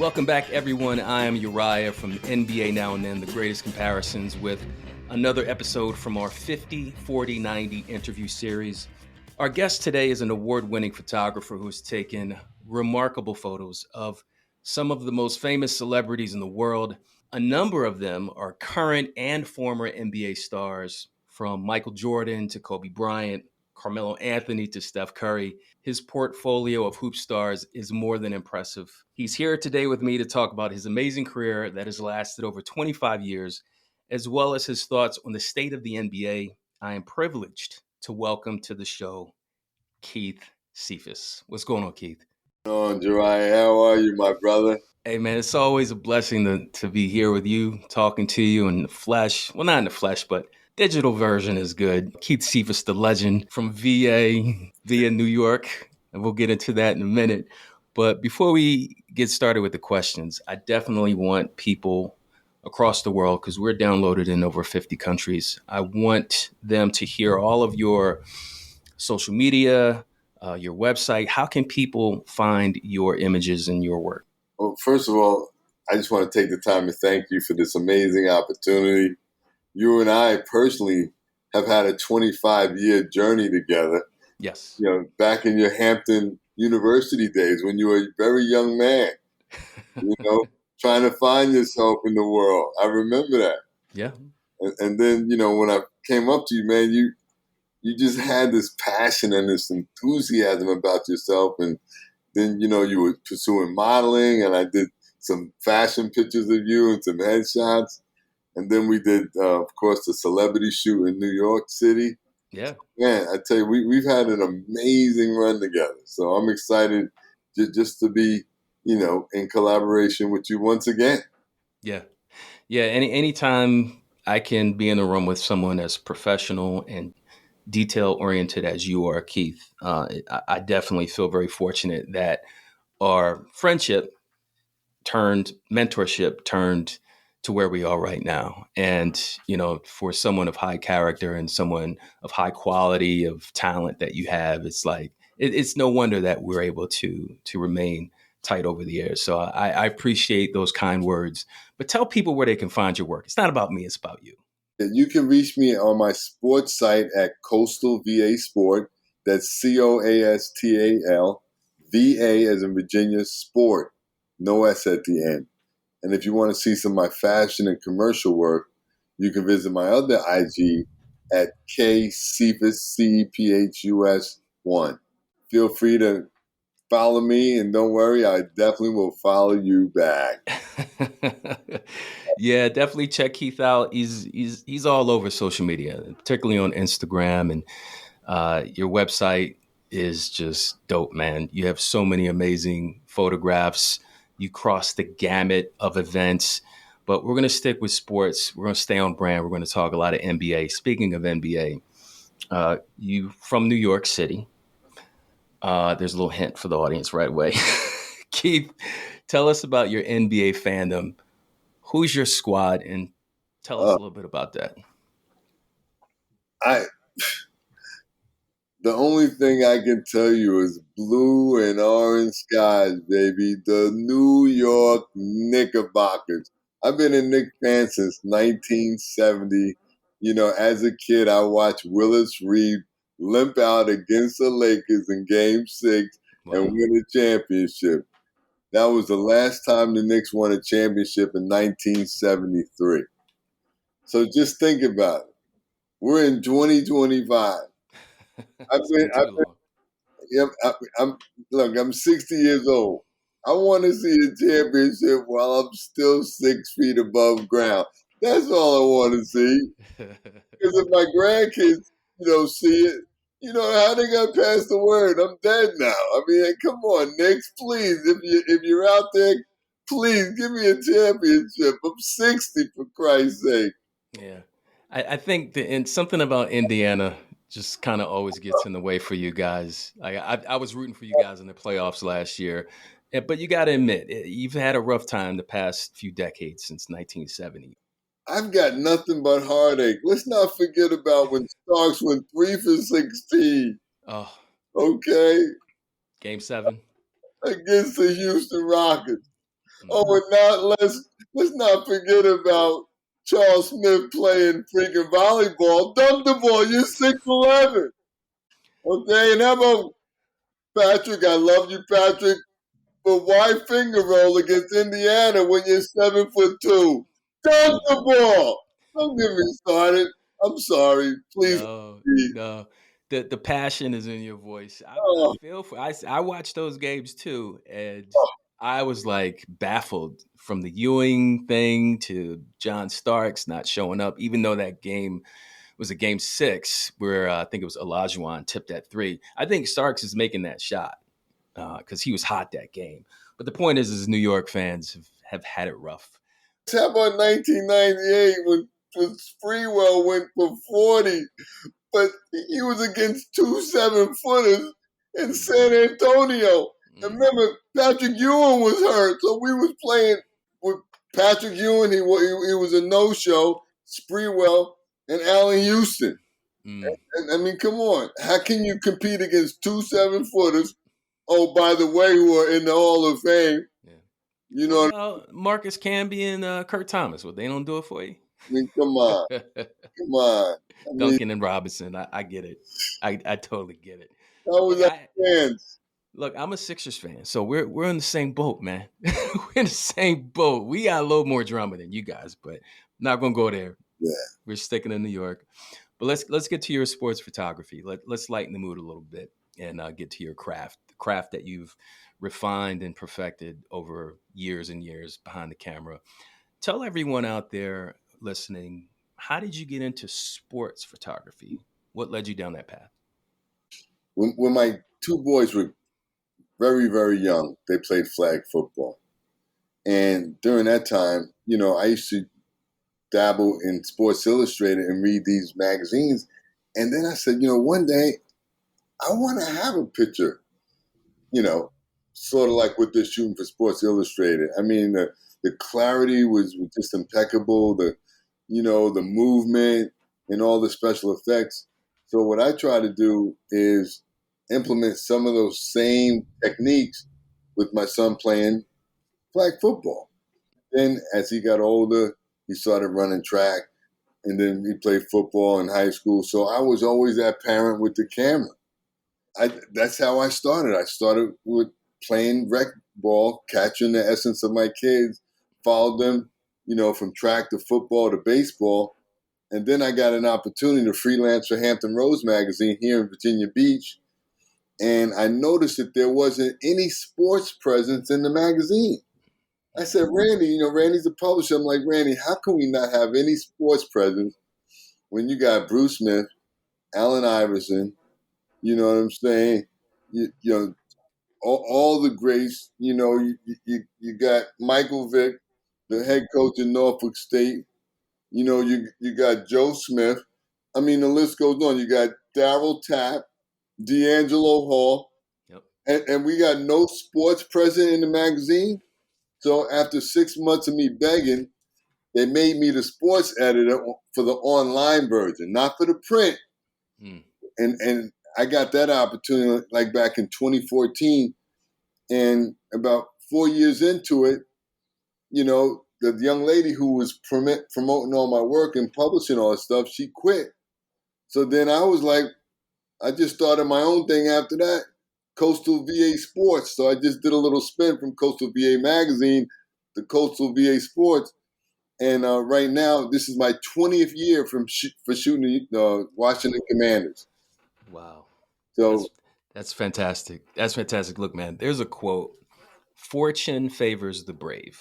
Welcome back, everyone. I am Uriah from NBA Now and Then, the greatest comparisons, with another episode from our 50, 40, 90 interview series. Our guest today is an award-winning photographer who has taken remarkable photos of some of the most famous celebrities in the world. A number of them are current and former NBA stars, from Michael Jordan to Kobe Bryant, Carmelo Anthony to Steph Curry. His portfolio of hoop stars is more than impressive. He's here today with me to talk about his amazing career that has lasted over 25 years, as well as his thoughts on the state of the NBA. I am privileged to welcome to the show Keith Cephus. What's going on, Keith? On, Uriah, how are you, my brother? Hey, man, it's always a blessing to be here with you, talking to you in the flesh. Well, not in the flesh, but digital version is good. Keith Cephus, the legend from via New York, and we'll get into that in a minute. But before we get started with the questions, I definitely want people across the world, because we're downloaded in over 50 countries, I want them to hear all of your social media, your website. How can people find your images and your work? Well, first of all, I just want to take the time to thank you for this amazing opportunity. You and I personally have had a 25-year journey together. Yes. You know, back in your Hampton University days when you were a very young man, trying to find yourself in the world. I remember that. Yeah. And then, when I came up to you, man, you just had this passion and this enthusiasm about yourself. And then, you were pursuing modeling, and I did some fashion pictures of you and some headshots. And then we did, of course, the celebrity shoot in New York City. Yeah. Man, I tell you, we've had an amazing run together. So I'm excited just to be, in collaboration with you once again. Yeah. Yeah. Anytime I can be in a room with someone as professional and detail oriented as you are, Keith, I definitely feel very fortunate that our friendship turned mentorship turned to where we are right now. And, for someone of high character and someone of high quality of talent that you have, it's like, it's no wonder that we're able to remain tight over the years. So I appreciate those kind words, but tell people where they can find your work. It's not about me, it's about you. You can reach me on my sports site at Coastal VA Sport. That's COASTAL, VA as in Virginia, Sport. No S at the end. And if you want to see some of my fashion and commercial work, you can visit my other IG at Cephus, CEPHUS1. Feel free to follow me, and don't worry, I definitely will follow you back. Yeah, definitely check Keith out. He's all over social media, particularly on Instagram, and your website is just dope, man. You have so many amazing photographs. You cross the gamut of events, but we're going to stick with sports. We're going to stay on brand. We're going to talk a lot of NBA. Speaking of NBA, you from New York City. There's a little hint for the audience right away. Keith, tell us about your NBA fandom. Who's your squad? And tell us a little bit about that. The only thing I can tell you is blue and orange skies, baby. The New York Knickerbockers. I've been a Knicks fan since 1970. As a kid, I watched Willis Reed limp out against the Lakers in Game 6 and win a championship. That was the last time the Knicks won a championship in 1973. So just think about it. We're in 2025. I'm 60 years old. I want to see a championship while I'm still 6 feet above ground. That's all I want to see. Because if my grandkids, see it, how they gonna pass the word? I'm dead now. I mean, come on, Knicks, please. If you're out there, please give me a championship. I'm 60 for Christ's sake. Yeah, I think and something about Indiana just kind of always gets in the way for you guys. I was rooting for you guys in the playoffs last year, but you got to admit, you've had a rough time the past few decades since 1970. I've got nothing but heartache. Let's not forget about when Starks went 3 for 16. Oh, okay. Game 7 Against the Houston Rockets. Mm. Oh, and not let's not forget about Charles Smith playing freaking volleyball. Dunk the ball. You're 6'11". Okay, and how about Patrick? I love you, Patrick. But why finger roll against Indiana when you're 7'2"? Dunk the ball. Don't get me started. I'm sorry. Please. No, Repeat. no. The passion is in your voice. I Oh, feel for I watched those games too, and oh, I was like baffled from the Ewing thing to John Starks not showing up, even though that game was a game six where I think it was Olajuwon tipped at three. I think Starks is making that shot because he was hot that game. But the point is New York fans have had it rough. how about 1998 when Sprewell went for 40, but he was against two 7-footers in Mm, San Antonio. And mm, remember, Patrick Ewing was hurt, so we was playing with Patrick Ewing. He was a no-show. Sprewell and Allen Houston. mm, And, I mean, come on. How can you compete against two 7-footers? Oh, by the way, who are in the Hall of Fame? yeah. You know What what about Marcus Camby and Kurt Thomas? Well, they don't do it for you. I mean? Come on. Come on. I mean, Duncan and Robinson. I get it. I totally get it. that was Look, our I chance. look. I'm a Sixers fan, so we're in the same boat, man. We're in the same boat. We got a little more drama than you guys, but not gonna go there. Yeah. We're sticking in New York. But let's get to your sports photography. Let's lighten the mood a little bit and get to your craft, the craft that you've refined and perfected over years and years behind the camera. Tell everyone out there listening, how did you get into sports photography? What led you down that path? When my two boys were very, very young, they played flag football. And during that time, I used to dabble in Sports Illustrated and read these magazines. And then I said, one day I want to have a picture, you know, sort of like what they're shooting for Sports Illustrated. I mean, the clarity was just impeccable. The movement and all the special effects. So what I try to do is implement some of those same techniques with my son playing flag football. Then as he got older, he started running track, and then he played football in high school. So I was always that parent with the camera. That's how I started. I started with playing rec ball, catching the essence of my kids, followed them, from track to football to baseball. And then I got an opportunity to freelance for Hampton Roads magazine here in Virginia Beach. And I noticed that there wasn't any sports presence in the magazine. I said, Randy, Randy's the publisher. I'm like, Randy, how can we not have any sports presence when you got Bruce Smith, Allen Iverson, you know what I'm saying? All the greats, you got Michael Vick, the head coach in Norfolk State. You got Joe Smith. I mean, the list goes on. You got Darryl Tapp, D'Angelo Hall, Yep. and we got no sports present in the magazine. So after 6 months of me begging, they made me the sports editor for the online version, not for the print. Mm. And I got that opportunity like back in 2014. And about 4 years into it, the young lady who was promoting all my work and publishing all this stuff, she quit. So then I was like, I just started my own thing after that, Coastal VA Sports. So I just did a little spin from Coastal VA Magazine to Coastal VA Sports. And right now, this is my 20th year for shooting the Washington Commanders. Wow. So, That's that's fantastic. That's fantastic. Look, man, there's a quote. Fortune favors the brave.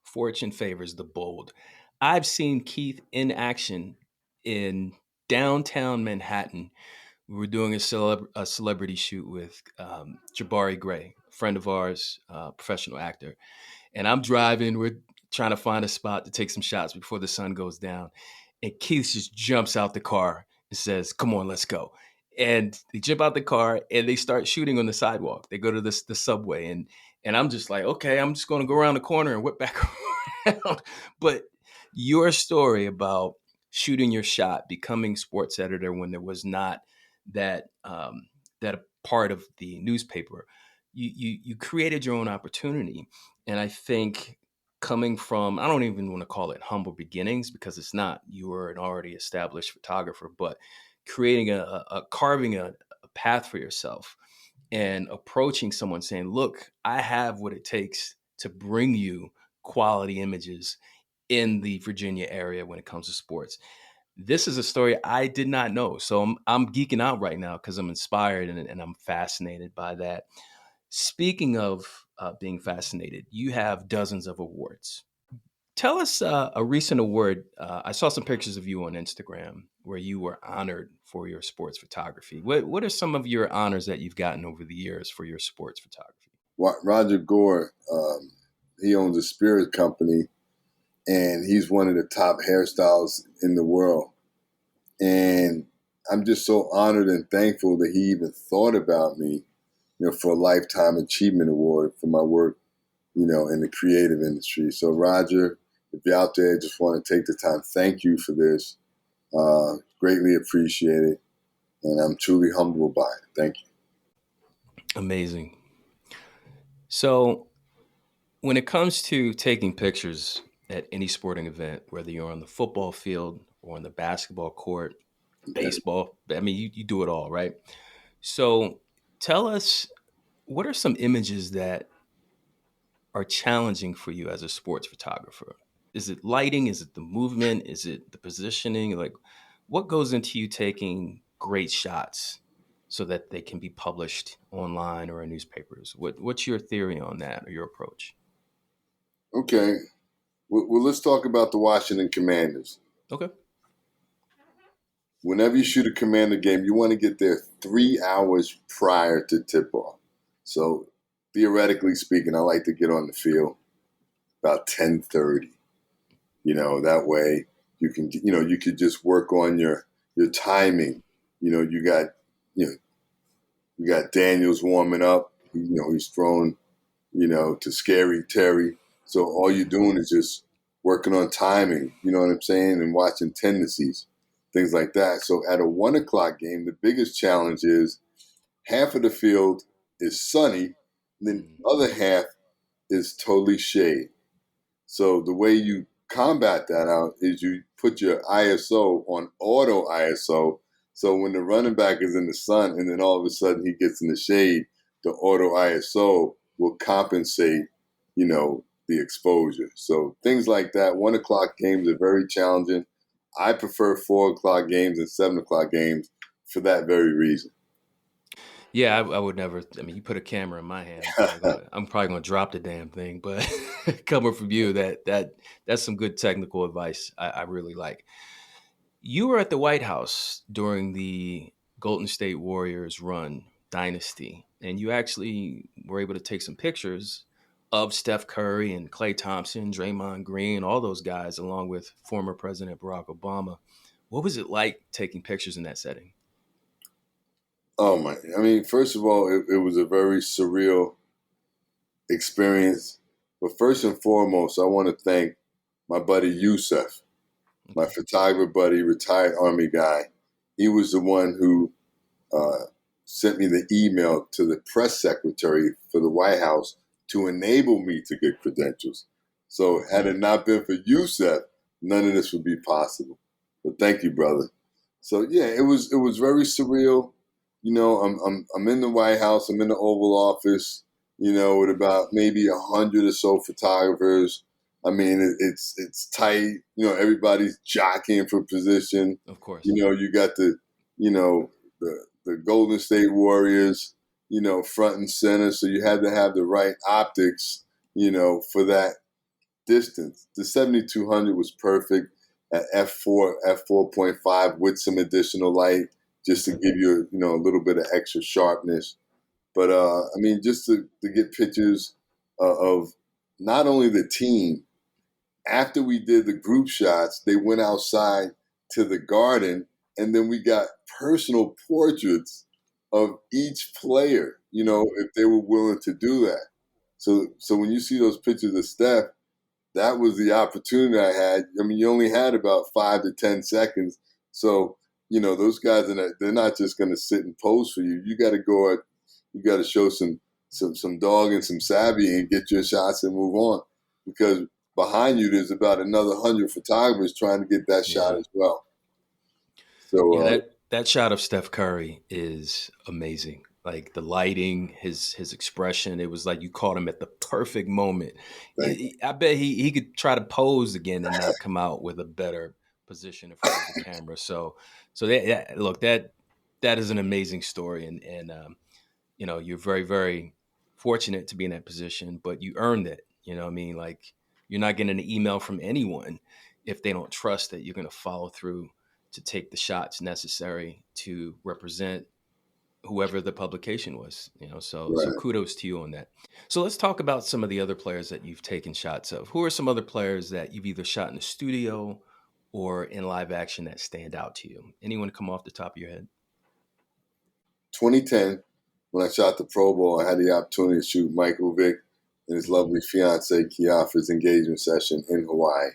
Fortune favors the bold. I've seen Keith in action in downtown Manhattan. We were doing a celebrity shoot with Jabari Gray, a friend of ours, professional actor. And I'm driving. We're trying to find a spot to take some shots before the sun goes down. And Keith just jumps out the car and says, "Come on, let's go." And they jump out the car and they start shooting on the sidewalk. They go to the subway, and I'm just like, okay, I'm just going to go around the corner and whip back around. But your story about shooting your shot, becoming sports editor when there was not that that part of the newspaper, you created your own opportunity. And I think coming from, I don't even want to call it humble beginnings, because it's not. You were an already established photographer, but creating carving a path for yourself and approaching someone saying, look, I have what it takes to bring you quality images in the Virginia area when it comes to sports. This is a story I did not know. So I'm geeking out right now because I'm inspired and I'm fascinated by that. Speaking of being fascinated, you have dozens of awards. Tell us a recent award. I saw some pictures of you on Instagram where you were honored for your sports photography. What are some of your honors that you've gotten over the years for your sports photography? Roger Gore, he owns a spirit company, and he's one of the top hairstylists in the world. And I'm just so honored and thankful that he even thought about me, for a Lifetime Achievement Award for my work, in the creative industry. So Roger, if you're out there, just want to take the time. Thank you for this. Greatly appreciate it. And I'm truly humbled by it. Thank you. Amazing. So when it comes to taking pictures at any sporting event, whether you're on the football field or on the basketball court, Okay. baseball, I mean, you do it all, right? So tell us, what are some images that are challenging for you as a sports photographer? Is it lighting? Is it the movement? Is it the positioning? Like, what goes into you taking great shots so that they can be published online or in newspapers? What's your theory on that or your approach? Okay. Well, let's talk about the Washington Commanders. Okay. Whenever you shoot a Commander game, you want to get there 3 hours prior to tip-off. So theoretically speaking, I like to get on the field about 10:30. That way you could just work on your timing. You got you know you got Daniels warming up. He's thrown to Scary Terry. So all you're doing is just working on timing. You know what I'm saying, and watching tendencies, things like that. So at a 1 o'clock game, the biggest challenge is half of the field is sunny, and then Mm. the other half is totally shade. So the way you combat that out is you put your ISO on auto ISO. So when the running back is in the sun and then all of a sudden he gets in the shade, the auto ISO will compensate, the exposure. So things like that. 1 o'clock games are very challenging. I prefer 4 o'clock games and 7 o'clock games for that very reason. Yeah, I would never. I mean, you put a camera in my hand, I'm probably gonna drop the damn thing. But coming from you, that's some good technical advice. I really like. You were at the White House during the Golden State Warriors run dynasty, and you actually were able to take some pictures of Steph Curry and Klay Thompson, Draymond Green, all those guys, along with former President Barack Obama. What was it like taking pictures in that setting? Oh my! I mean, first of all, it was a very surreal experience. But first and foremost, I want to thank my buddy Yusef, my Okay. photographer buddy, retired Army guy. He was the one who uh, sent me the email to the press secretary for the White House to enable me to get credentials. So had it not been for Yusef, none of this would be possible. But thank you, brother. So yeah, it was very surreal. I'm in the White House. I'm in the Oval Office. With about maybe 100 or so photographers. I mean, it's tight. Everybody's jockeying for position. Of course. You got you know, the Golden State Warriors, front and center. So you had to have the right optics, for that distance. The 7200 was perfect at f4.5 with some additional light, just to give you, a little bit of extra sharpness. But I mean, just to get pictures of not only the team. After we did the group shots, they went outside to the garden, and then we got personal portraits of each player. If they were willing to do that. So when you see those pictures of Steph, that was the opportunity I had. I mean, you only had about 5 to 10 seconds. So, those guys they're not just going to sit and pose for you. You got to go out, you got to show some some dog and some savvy and get your shots and move on, because behind you there's about another 100 photographers trying to get that shot Yeah. as well. Yeah, So that shot of Steph Curry is amazing. Like the lighting, his expression, it was like you caught him at the perfect moment. thank you. I bet he could try to pose again and not come out with a better position in front of the camera. So look, that is an amazing story, and you're very, very fortunate to be in that position, but you earned it. You know what I mean? Like you're not getting an email from anyone if they don't trust that you're going to follow through to take the shots necessary to represent whoever the publication was. So Right. kudos to you on that. So let's talk about some of the other players that you've taken shots of. Who are some other players that you've either shot in the studio or in live action that stand out to you? Anyone come off the top of your head? 2010, when I shot the Pro Bowl, I had the opportunity to shoot Michael Vick and his lovely fiancee Kiafa's engagement session in Hawaii.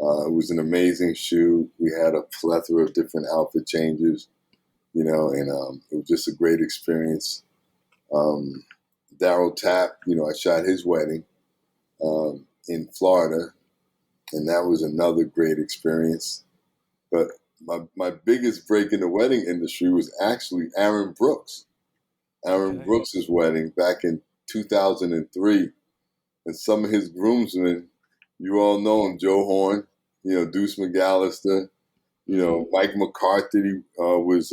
It was an amazing shoot. We had a plethora of different outfit changes, and it was just a great experience. Daryl Tapp, I shot his wedding in Florida, and that was another great experience. But my biggest break in the wedding industry was actually Aaron Brooks. Aaron Okay. Brooks's wedding back in 2003, and some of his groomsmen, you all know him, Joe Horn, Deuce McAllister, Mike McCarthy was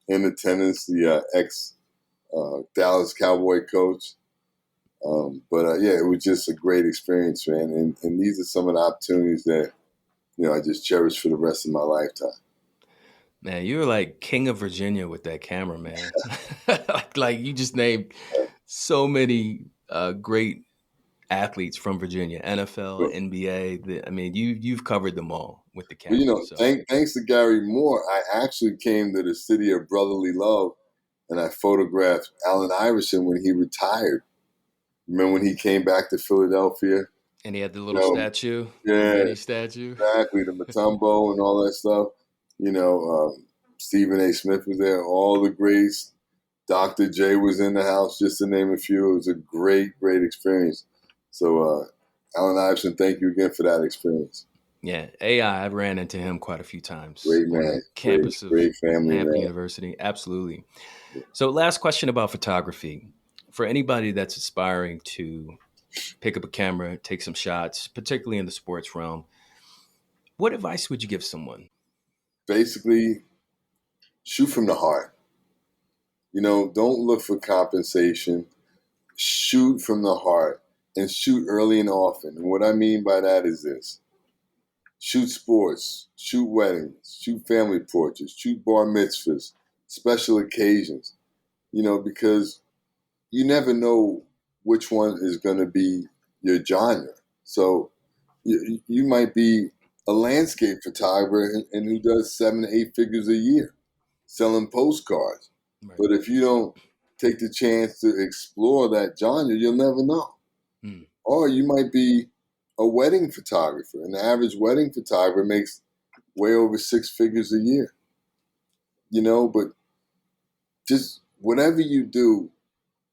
in attendance, the ex Dallas Cowboy coach. But yeah, it was just a great experience, man. And these are some of the opportunities that I just cherish for the rest of my lifetime. Man, you were like king of Virginia with that camera, man. like you just named so many great athletes from Virginia, NFL, But, NBA. I mean, you've covered them all with the but camera. So thanks to Gary Moore, I actually came to the city of brotherly love, and I photographed Allen Iverson when he retired. Remember when he came back to Philadelphia? and he had the You little know, statue, the yeah, mini statue. exactly. The Matumbo and all that stuff. Stephen A. Smith was there. All the greats. Dr. J was in the house, just to name a few. It was a great, great experience. So, Allen Iverson, thank you again for that experience. Yeah, AI. I've ran into him quite a few times Great on man. the Great, campus of great family Hampton man. University. Absolutely. So, last question about photography. For anybody that's aspiring to pick up a camera, take some shots, particularly in the sports realm, what advice would you give someone? Basically, shoot from the heart. Don't look for compensation. Shoot from the heart and shoot early and often. And what I mean by that is this: shoot sports, shoot weddings, shoot family portraits, shoot bar mitzvahs, special occasions, because you never know which one is going to be your genre. So you might be a landscape photographer and who does 7 to 8 figures a year selling postcards. Right. But if you don't take the chance to explore that genre, you'll never know. Hmm. Or you might be a wedding photographer, and the average wedding photographer makes way over 6 figures a year. But just whatever you do,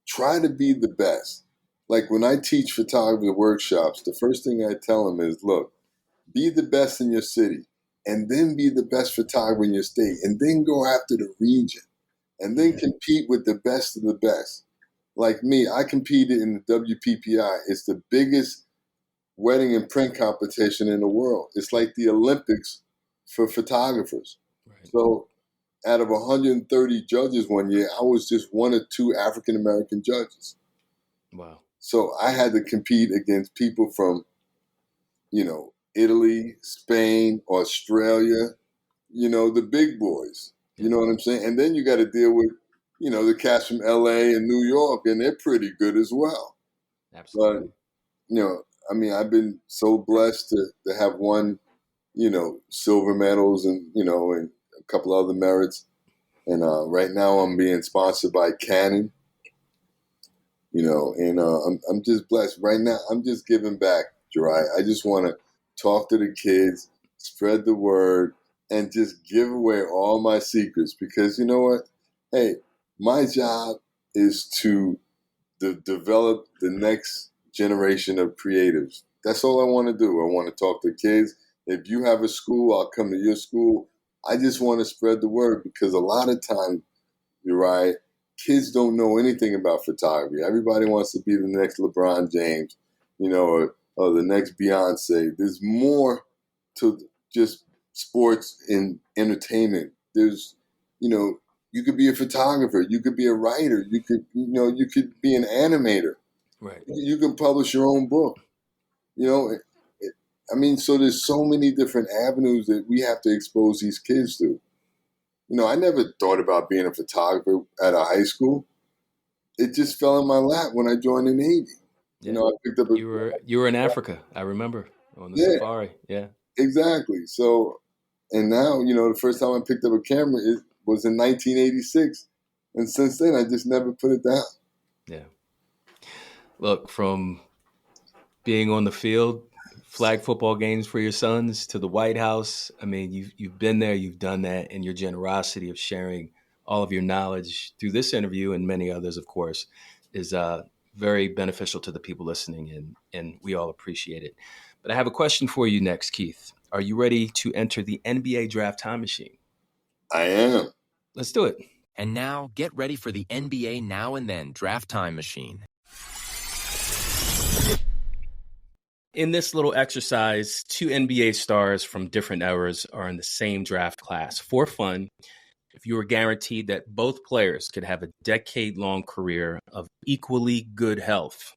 try to be the best. Like when I teach photography workshops, the first thing I tell them is, look, be the best in your city, and then be the best photographer in your state, and then go after the region, and then compete with the best of the best. Like me, I competed in the WPPI. It's the biggest wedding and print competition in the world. It's like the Olympics for photographers. Right. So out of 130 judges one year, I was just one of two African American judges. Wow. So I had to compete against people from, Italy, Spain, Australia, the big boys. You Yeah. know what I'm saying? And then you got to deal with, the cats from LA and New York, and they're pretty good as well. But, Absolutely. I've been so blessed to have won, silver medals and a couple other merits. And right now I'm being sponsored by Canon, and I'm just blessed. Right now, I'm just giving back, Uriah. I just want to talk to the kids, spread the word, and just give away all my secrets because you know what? Hey, my job is to develop the next generation of creatives. That's all I want to do. I want to talk to kids. If you have a school, I'll come to your school. I just want to spread the word because a lot of times, you're right, kids don't know anything about photography. Everybody wants to be the next LeBron James, or the next Beyonce. There's more to just sports and entertainment. There's, you could be a photographer, you could be a writer, you could be an animator. Right. You can publish your own book. So there's so many different avenues that we have to expose these kids to. I never thought about being a photographer at a high school. It just fell in my lap when I joined the Navy. Yeah. I picked up You were in Africa, I remember, on the safari. Yeah. Exactly. So, and now, the first time I picked up a camera, it was in 1986. And since then, I just never put it down. Yeah. Look, from being on the field, flag football games for your sons, to the White House, I mean, you've been there, you've done that, and your generosity of sharing all of your knowledge through this interview and many others, of course, is very beneficial to the people listening, and we all appreciate it. But I have a question for you next, Keith. Are you ready to enter the NBA draft time machine? I am. Let's do it. And now, get ready for the NBA Now and Then Draft Time Machine. In this little exercise, 2 NBA stars from different eras are in the same draft class. For fun, if you were guaranteed that both players could have a decade-long career of equally good health,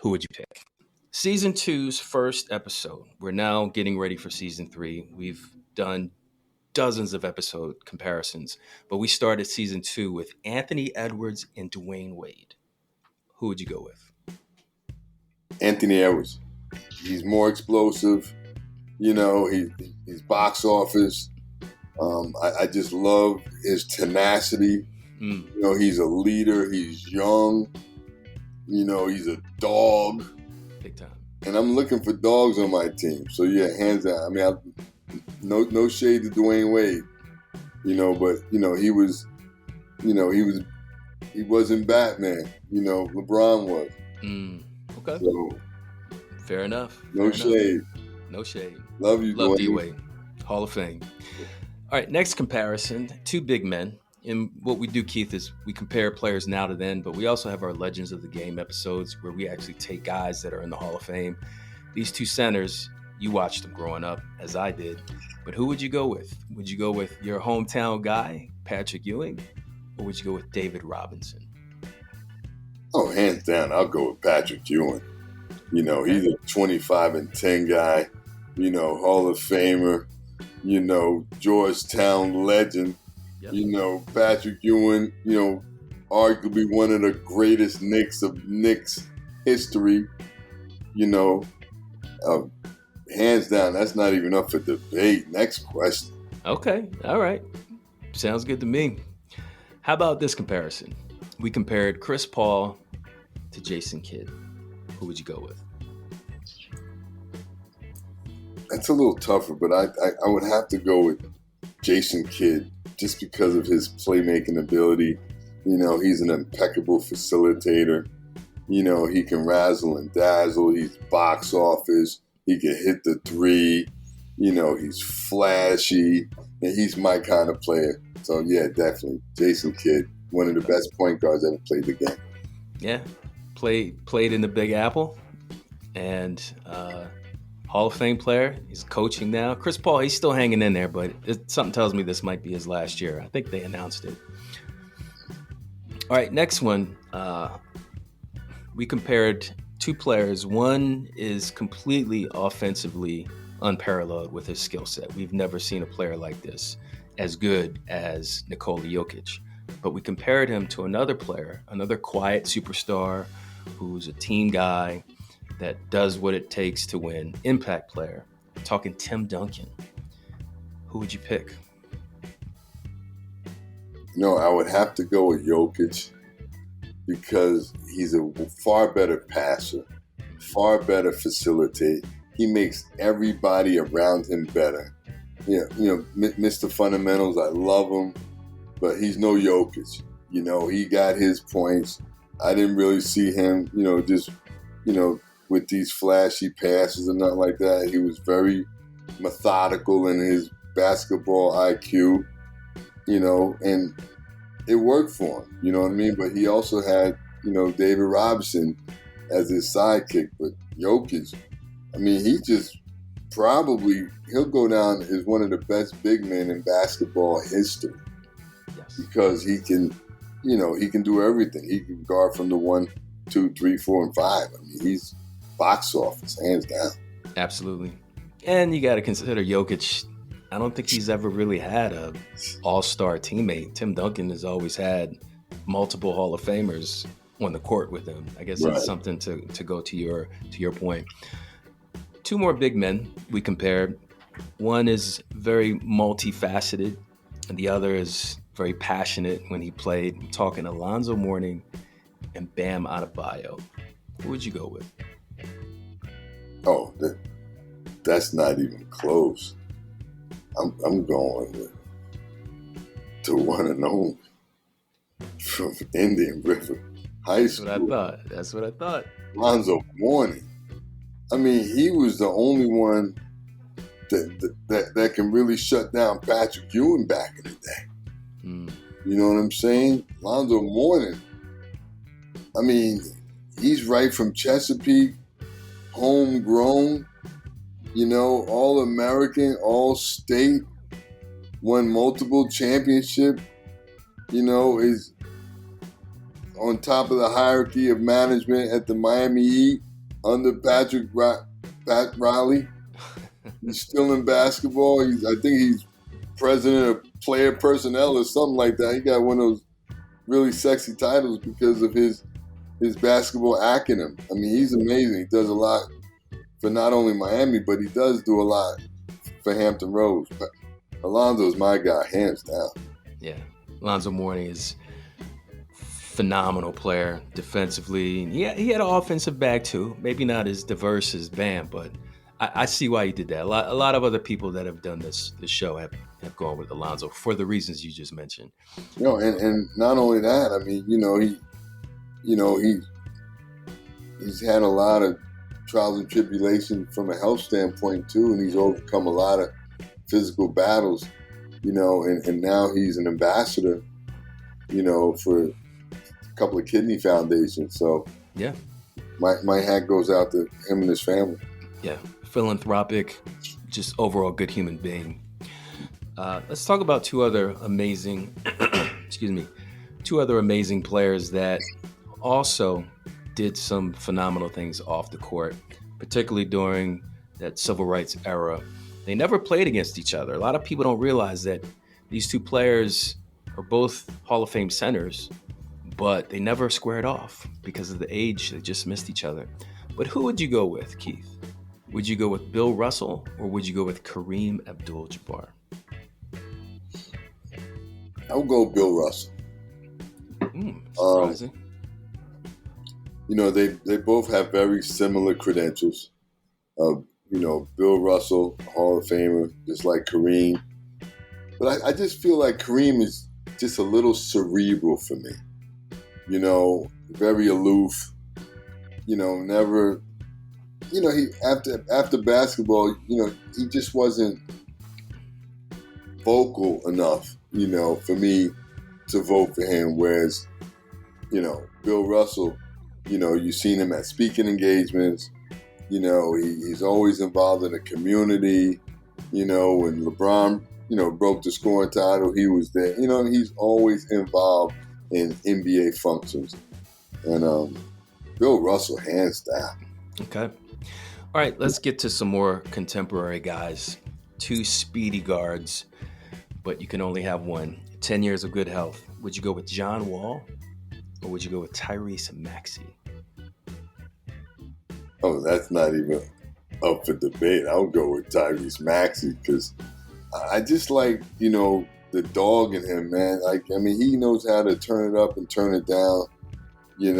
who would you pick? Season 2's first episode. We're now getting ready for Season 3. We've done dozens of episode comparisons, but we started Season 2 with Anthony Edwards and Dwayne Wade. Who would you go with? Anthony Edwards. He's more explosive. He's box office. I just love his tenacity. He's a leader. He's young. He's a dog. Big time. And I'm looking for dogs on my team. So yeah, hands down. I mean, no shade to Dwayne Wade. But he was, he wasn't Batman. LeBron was. Okay. So, fair enough. No shade. No shade. Love you, Love D-Wade. Hall of Fame. All right, next comparison, 2 big men. And what we do, Keith, is we compare players now to then, but we also have our Legends of the Game episodes where we actually take guys that are in the Hall of Fame. These 2 centers, you watched them growing up, as I did. But who would you go with? Would you go with your hometown guy, Patrick Ewing, or would you go with David Robinson? Oh, hands down, I'll go with Patrick Ewing. He's a 25-10 guy, Hall of Famer, Georgetown legend. Yep. Patrick Ewing, arguably one of the greatest Knicks of Knicks history. Hands down, that's not even up for debate. Next question. Okay, all right. Sounds good to me. How about this comparison? We compared Chris Paul to Jason Kidd. Who would you go with? That's a little tougher, but I would have to go with Jason Kidd just because of his playmaking ability. He's an impeccable facilitator. He can razzle and dazzle. He's box office. He can hit the 3. He's flashy. And he's my kind of player. So, yeah, definitely. Jason Kidd, one of the best point guards ever played the game. Yeah, played in the Big Apple. And Hall of Fame player. He's coaching now. Chris Paul, he's still hanging in there, but something tells me this might be his last year. I think they announced it. All right, next one. We compared 2 players. One is completely offensively unparalleled with his skill set. We've never seen a player like this as good as Nikola Jokic. But we compared him to another player, another quiet superstar who's a team guy that does what it takes to win. Impact player. I'm talking Tim Duncan. Who would you pick? I would have to go with Jokic because he's a far better passer, far better facilitator. He makes everybody around him better. Mr. Fundamentals, I love him, but he's no Jokic. He got his points. I didn't really see him, just, with these flashy passes and nothing like that. He was very methodical in his basketball IQ, and it worked for him, you know what I mean? But he also had, David Robinson as his sidekick. But Jokic, I mean, he'll go down as one of the best big men in basketball history. Yes. Because he can do everything. He can guard from the 1, 2, 3, 4, and 5. I mean, he's box office, hands down. Absolutely. And you got to consider Jokic. I don't think he's ever really had a all-star teammate. Tim Duncan has always had multiple Hall of Famers on the court with him. I guess That's something to go to your point. Two more big men we compared. One is very multifaceted, and the other is very passionate when he played. I'm talking Alonzo Mourning and Bam Adebayo. Who would you go with? Oh, that's not even close. I'm going to one and only from Indian River High School. That's what I thought. Alonzo Mourning. I mean, he was the only one that can really shut down Patrick Ewing back in the day. You know what I'm saying? Alonzo Mourning. I mean, he's right from Chesapeake, homegrown, All-American, All-State, won multiple championships, is on top of the hierarchy of management at the Miami Heat under Pat Riley. He's still in basketball. I think he's president of player personnel or something like that. He got one of those really sexy titles because of his basketball acumen. I mean, he's amazing. He does a lot for not only Miami, but he does do a lot for Hampton Roads. But Alonzo's my guy, hands down. Yeah, Alonzo Mourning is phenomenal player defensively. He had an offensive bag too. Maybe not as diverse as Bam, but I see why he did that. A lot of other people that have done this show have gone with Alonzo for the reasons you just mentioned. And not only that, I mean, he's had a lot of trials and tribulations from a health standpoint too, and he's overcome a lot of physical battles, and now he's an ambassador, for a couple of kidney foundations. So yeah, my hat goes out to him and his family. Yeah, philanthropic, just overall good human being. Let's talk about two other amazing players that also did some phenomenal things off the court, particularly during that civil rights era. They never played against each other. A lot of people don't realize that these two players are both Hall of Fame centers, but they never squared off because of the age. They just missed each other. But who would you go with, Keith? Would you go with Bill Russell or would you go with Kareem Abdul-Jabbar? I would go Bill Russell. Surprising. They both have very similar credentials. Bill Russell, Hall of Famer, just like Kareem. But I just feel like Kareem is just a little cerebral for me. Very aloof. Never. He after basketball, he just wasn't vocal enough, for me to vote for him. Whereas, Bill Russell, you've seen him at speaking engagements. He's always involved in the community. When LeBron, broke the scoring title, he was there. He's always involved in NBA functions. And Bill Russell, hands down. Okay. All right, let's get to some more contemporary guys. Two speedy guards, but you can only have one. 10 years of good health. Would you go with John Wall or would you go with Tyrese Maxey? Oh, that's not even up for debate. I'll go with Tyrese Maxey because I just like, the dog in him, man. He knows how to turn it up and turn it down. He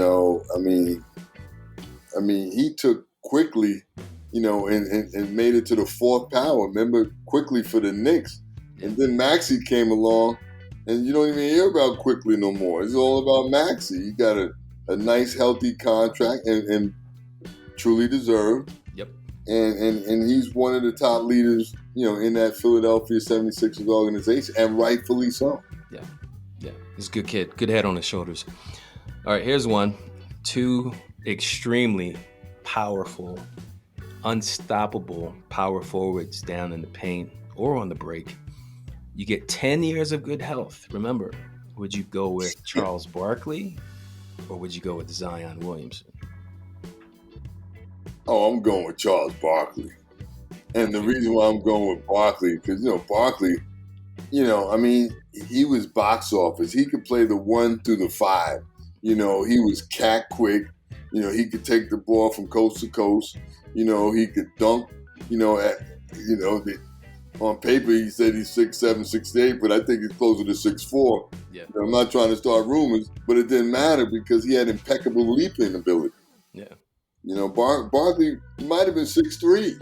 took Quickly, and made it to the fourth power. Remember Quickly for the Knicks. And then Maxey came along, and you don't even hear about Quickly no more. It's all about Maxey. He got a a nice, healthy contract and truly deserved. Yep. And he's one of the top leaders, in that Philadelphia 76ers organization, and rightfully so. Yeah. He's a good kid. Good head on his shoulders. All right, here's one. Two extremely powerful, unstoppable power forwards down in the paint or on the break. You get 10 years of good health. Remember, would you go with Charles Barkley or would you go with Zion Williamson? Oh, I'm going with Charles Barkley. And the reason why I'm going with Barkley, because, Barkley, he was box office. He could play the 1 through the 5. He was cat quick. He could take the ball from coast to coast. He could dunk, on paper he said he's 6'7", 6'8", but I think he's closer to 6'4". Yeah. I'm not trying to start rumors, but it didn't matter because he had impeccable leaping ability. Yeah. Barkley might have been 6'3",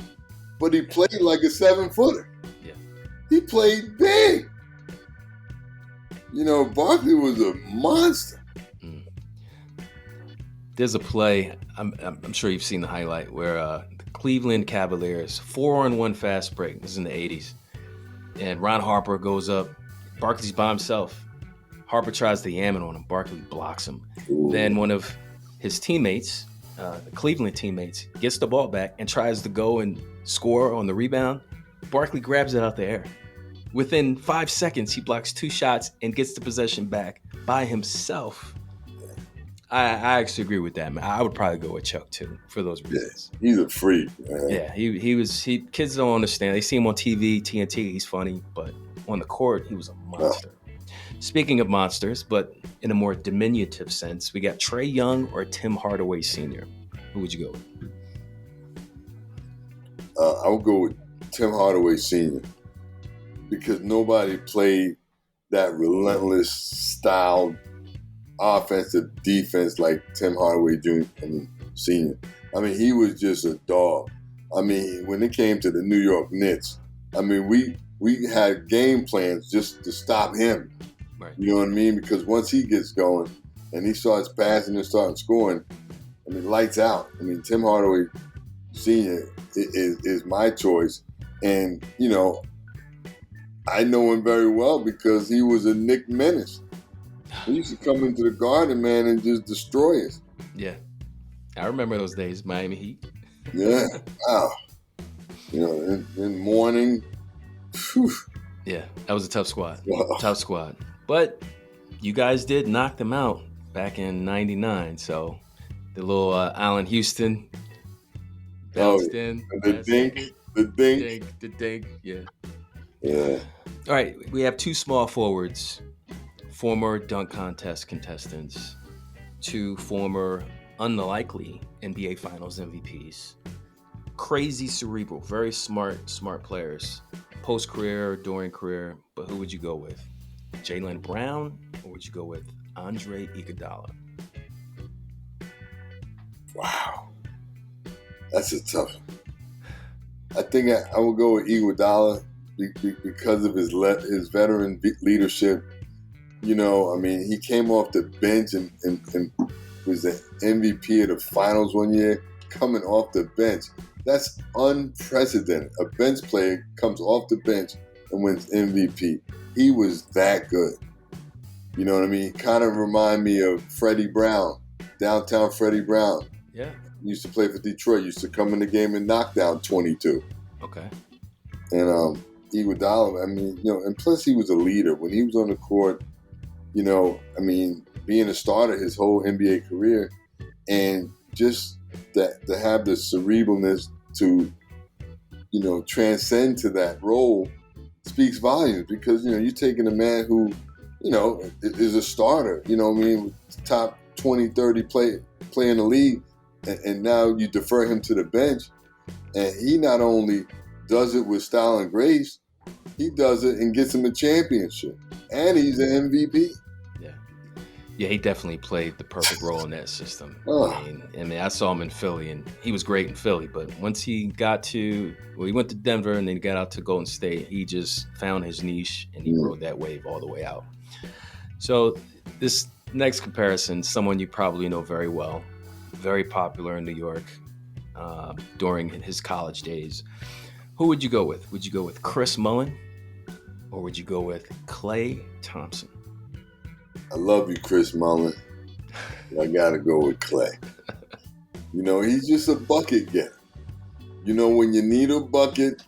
but he played like a 7-footer. Yeah. He played big. Barkley was a monster. There's a play, I'm sure you've seen the highlight, where the Cleveland Cavaliers, 4-on-1 fast break, this is in the 80s, and Ron Harper goes up, Barkley's by himself. Harper tries to yam it on him, Barkley blocks him. Ooh. Then one of his teammates, the Cleveland teammates, gets the ball back and tries to go and score on the rebound. Barkley grabs it out the air. Within 5 seconds, he blocks 2 shots and gets the possession back by himself. I actually agree with that, man. I would probably go with Chuck too for those reasons. Yeah, he's a freak, man. Yeah, he kids don't understand. They see him on TV, TNT, he's funny, but on the court, he was a monster. Oh. Speaking of monsters, but in a more diminutive sense, we got Trae Young or Tim Hardaway Sr. Who would you go with? I would go with Tim Hardaway Sr. because nobody played that relentless style offensive defense like Tim Hardaway Sr. He was just a dog. When it came to the New York Knicks, we had game plans just to stop him. Right. You know what I mean? Because once he gets going and he starts passing and starts scoring, lights out. Tim Hardaway Sr. is my choice. And, I know him very well because he was a Knick menace. He used to come into the Garden, man, and just destroy us. Yeah. I remember those days, Miami Heat. Yeah. Wow. In morning. Whew. Yeah, that was a tough squad. Tough squad. But you guys did knock them out back in '99. So the little Allen Houston bounced in. The dink. Yeah. Yeah. All right, we have 2 small forwards. Former dunk contest contestants, 2 former unlikely NBA Finals MVPs. Crazy cerebral, very smart players. Post-career, during career, but who would you go with? Jaylen Brown, or would you go with Andre Iguodala? Wow. That's a tough one. I think I would go with Iguodala because of his veteran leadership. He came off the bench and was the MVP of the finals one year, coming off the bench. That's unprecedented. A bench player comes off the bench and wins MVP. He was that good. You know what I mean? Kind of remind me of Freddie Brown, downtown Freddie Brown. Yeah. He used to play for Detroit. Used to come in the game and knock down 22. Okay. And Iguodala, and plus he was a leader. When he was on the court, being a starter his whole NBA career, and just that to have the cerebralness to, transcend to that role speaks volumes because, you're taking a man who, is a starter, top 20, 30 play in the league, and now you defer him to the bench, and he not only does it with style and grace, he does it and gets him a championship. And he's an MVP. Yeah, he definitely played the perfect role in that system. Oh. I saw him in Philly, and he was great in Philly. But once he went to Denver and then got out to Golden State, he just found his niche, and he rode that wave all the way out. So this Next comparison, someone you probably know very well, very popular in New York during his college days. Who would you go with? Would you go with Chris Mullin or would you go with Klay Thompson? I love you, Chris Mullin. I got to go with Klay. He's just a bucket getter. When you need a bucket,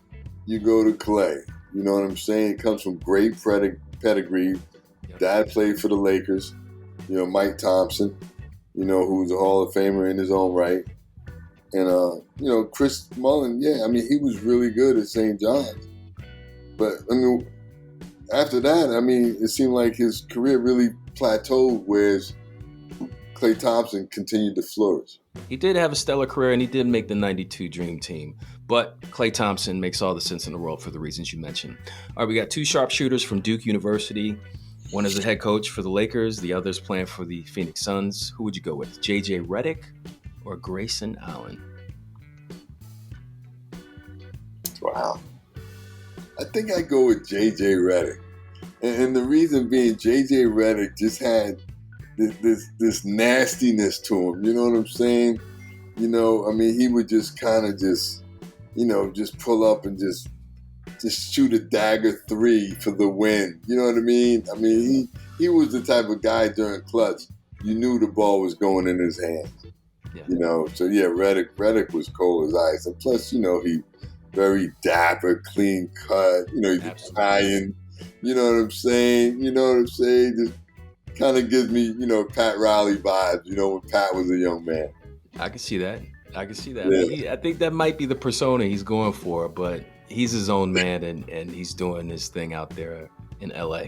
you go to Klay. You know what I'm saying? It comes from great pedigree. Yep. Dad played for the Lakers. Mike Thompson, who's a Hall of Famer in his own right. And, Chris Mullin, he was really good at St. John's. But, after that, it seemed like his career really plateaued, whereas Klay Thompson continued to flourish. He did have a stellar career, and he did make the 92 Dream Team. But Klay Thompson makes all the sense in the world for the reasons you mentioned. All right, we got two sharpshooters from Duke University. One is a head coach for the Lakers. The other is playing for the Phoenix Suns. Who would you go with, J.J. Redick or Grayson Allen? Wow. I think I go with J.J. Redick. And the reason being, J.J. Redick just had this nastiness to him. You know what I'm saying? He would just kind of just pull up and just shoot a dagger three for the win. You know what I mean? He was the type of guy during clutch. You knew the ball was going in his hands. Yeah. So Redick was cold as ice. And plus, he very dapper, clean cut. He's Italian. You know what I'm saying? Just kind of gives me, Pat Riley vibes, when Pat was a young man. I can see that. Yeah. I think that might be the persona he's going for, but he's his own man and he's doing his thing out there in LA.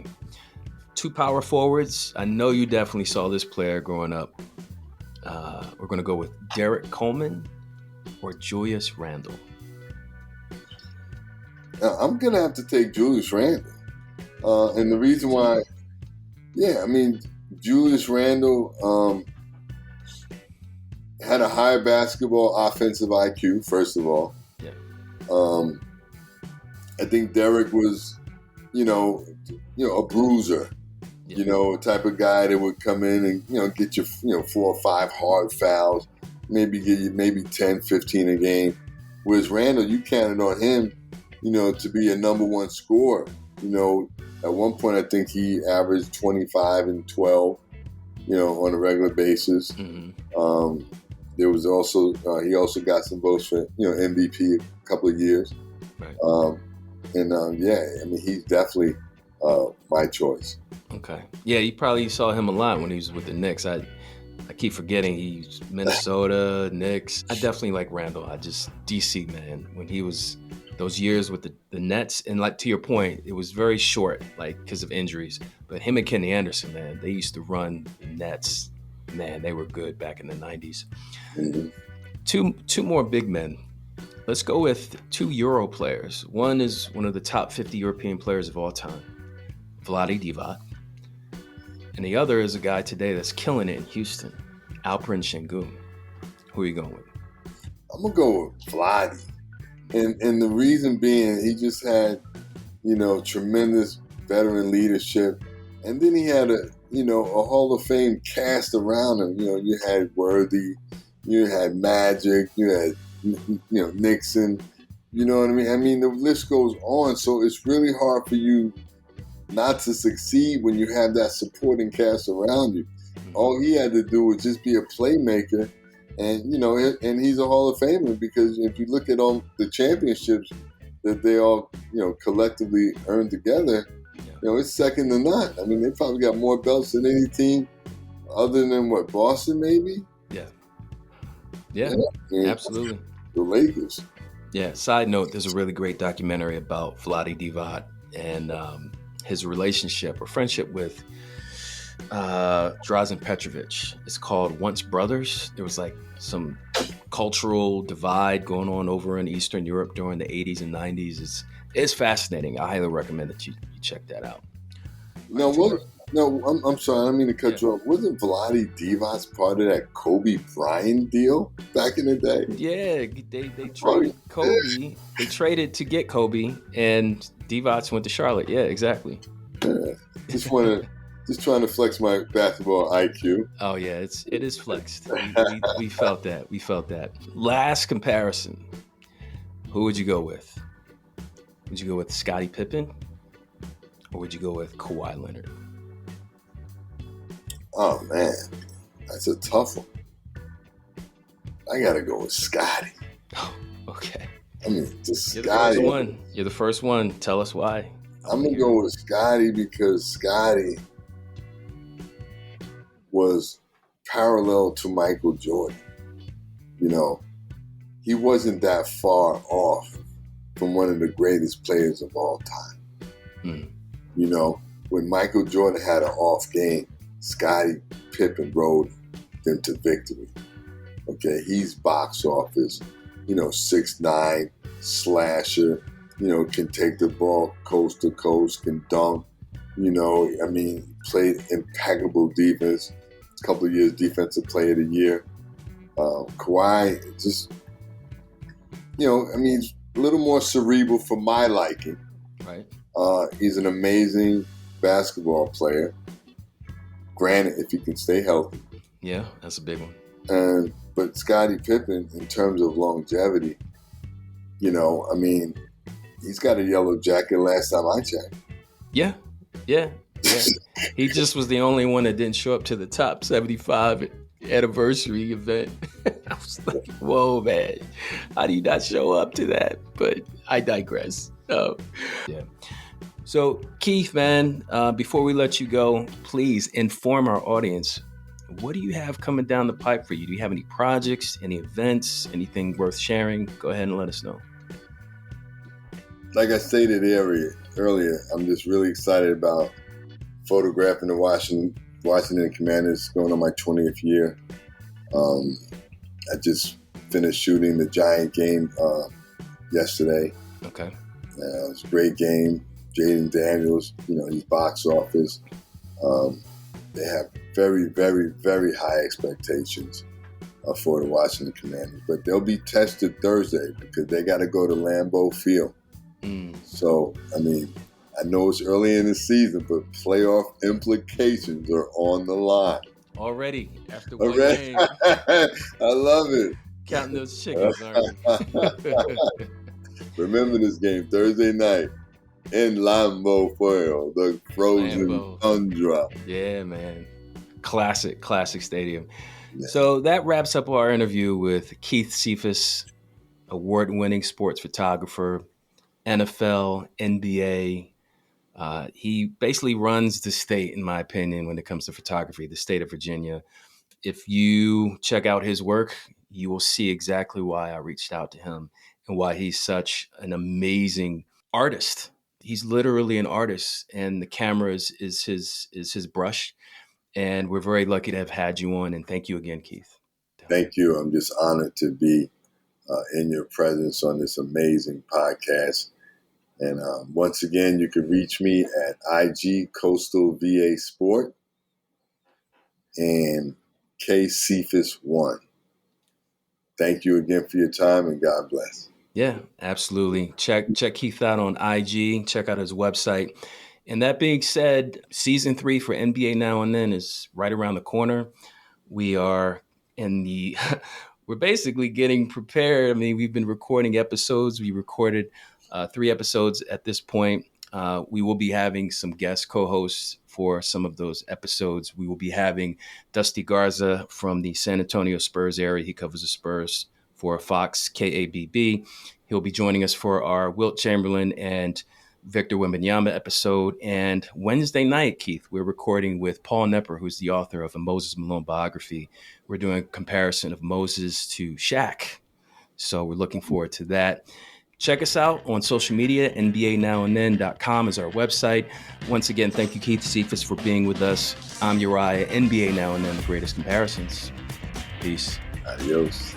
Two power forwards. I know you definitely saw this player growing up. We're going to go with Derek Coleman or Julius Randle. I'm going to have to take Julius Randle. And the reason why, Julius Randle had a high basketball offensive IQ, first of all. Yeah. I think Derek was, a bruiser. Yeah. Type of guy that would come in and, get you, 4 or 5 hard fouls, maybe give you 10, 15 a game. Whereas Randle, you counted on him, to be a number one scorer. At one point, I think he averaged 25 and 12, on a regular basis. Mm-hmm. There was also, he also got some votes for, MVP a couple of years. Right. He's definitely my choice. Okay. Yeah, you probably saw him a lot when he was with the Knicks. I keep forgetting he's Minnesota, Knicks. I definitely like Randle. DC, man, when he was those years with the Nets, and like to your point, it was very short, like because of injuries. But him and Kenny Anderson, man, they used to run the Nets. Man, they were good back in the 90s. Mm-hmm. Two more big men. Let's go with 2 Euro players. One is one of the top 50 European players of all time, Vlade Divac. And the other is a guy today that's killing it in Houston, Alperen Sengun. Who are you going with? I'm going to go with Vlade. And the reason being, he just had, tremendous veteran leadership. And then he had a Hall of Fame cast around him. You had Worthy, you had Magic, you had, Nixon. You know what I mean? The list goes on. So it's really hard for you not to succeed when you have that supporting cast around you. All he had to do was just be a playmaker. And, and he's a Hall of Famer because if you look at all the championships that they all, collectively earned together, it's second to none. I mean, they probably got more belts than any team other than Boston maybe? Yeah, absolutely. The Lakers. Yeah, side note, there's a really great documentary about Vlade Divac and his relationship or friendship with Drazen Petrovic. It's called Once Brothers. There was like some cultural divide going on over in Eastern Europe during the 80s and 90s. It's fascinating. I highly recommend that you check that out. No, I'm sorry. I don't mean to cut you off. Wasn't Vlade Divac part of that Kobe Bryant deal back in the day? Yeah, they traded Kobe. They traded to get Kobe, and Divac went to Charlotte. Yeah, exactly. Yeah. Just want to Just trying to flex my basketball IQ. Oh yeah, it is flexed. We felt that. We felt that. Last comparison. Who would you go with? Would you go with Scottie Pippen, or would you go with Kawhi Leonard? Oh man, that's a tough one. I gotta go with Scottie. Oh, okay. I mean, just You're Scottie. the first one. You're the first one. Tell us why. I'm gonna go with Scottie because Scottie was parallel to Michael Jordan. You know, he wasn't that far off from one of the greatest players of all time. Mm. You know, when Michael Jordan had an off game, Scottie Pippen rode them to victory. Okay, he's box office, 6'9", slasher, can take the ball coast to coast, can dunk, played impeccable defense. A couple of years defensive player of the year. Kawhi just, he's a little more cerebral for my liking. Right. He's an amazing basketball player. Granted, if he can stay healthy. Yeah, that's a big one. But Scottie Pippen, in terms of longevity, he's got a yellow jacket last time I checked. Yeah. He just was the only one that didn't show up to the top 75 anniversary event. I was like, whoa, man, how do you not show up to that? But I digress. Yeah. So, Keith, man, before we let you go, please inform our audience. What do you have coming down the pipe for you? Do you have any projects, any events, anything worth sharing? Go ahead and let us know. Like I stated earlier, I'm just really excited about photographing the Washington Commanders going on my 20th year. I just finished shooting the Giant game yesterday. Okay. It was a great game. Jaden Daniels, he's box office. They have very, very, very high expectations for the Washington Commanders. But they'll be tested Thursday because they got to go to Lambeau Field. Mm. So, I know it's early in the season, but playoff implications are on the line. Already, after one game. I love it. Counting those chickens, aren't we? Remember this game, Thursday night in Lambeau Field, the frozen tundra. Yeah, man. Classic stadium. Yeah. So that wraps up our interview with Keith Cephus, award-winning sports photographer, NFL, NBA. He basically runs the state, in my opinion, when it comes to photography, the state of Virginia. If you check out his work, you will see exactly why I reached out to him and why he's such an amazing artist. He's literally an artist, and the camera is his brush. And we're very lucky to have had you on. And thank you again, Keith. Thank you. I'm just honored to be in your presence on this amazing podcast. And once again, you can reach me at IG Coastal VA Sport and K Cephus 1. Thank you again for your time, and God bless. Yeah, absolutely. Check Keith out on IG. Check out his website. And that being said, season 3 for NBA Now and Then is right around the corner. We are we're basically getting prepared. We've been recording episodes. We recorded 3 episodes at this point. We will be having some guest co-hosts for some of those episodes. We will be having Dusty Garza from the San Antonio Spurs area. He covers the Spurs for Fox KABB. He'll be joining us for our Wilt Chamberlain and Victor Wembanyama episode. And Wednesday night, Keith, we're recording with Paul Nepper, who's the author of a Moses Malone biography. We're doing a comparison of Moses to Shaq. So we're looking forward to that. Check us out on social media. NBANowandThen.com is our website. Once again, thank you, Keith Cephus, for being with us. I'm Uriah, NBA Now and Then, the greatest comparisons. Peace. Adios.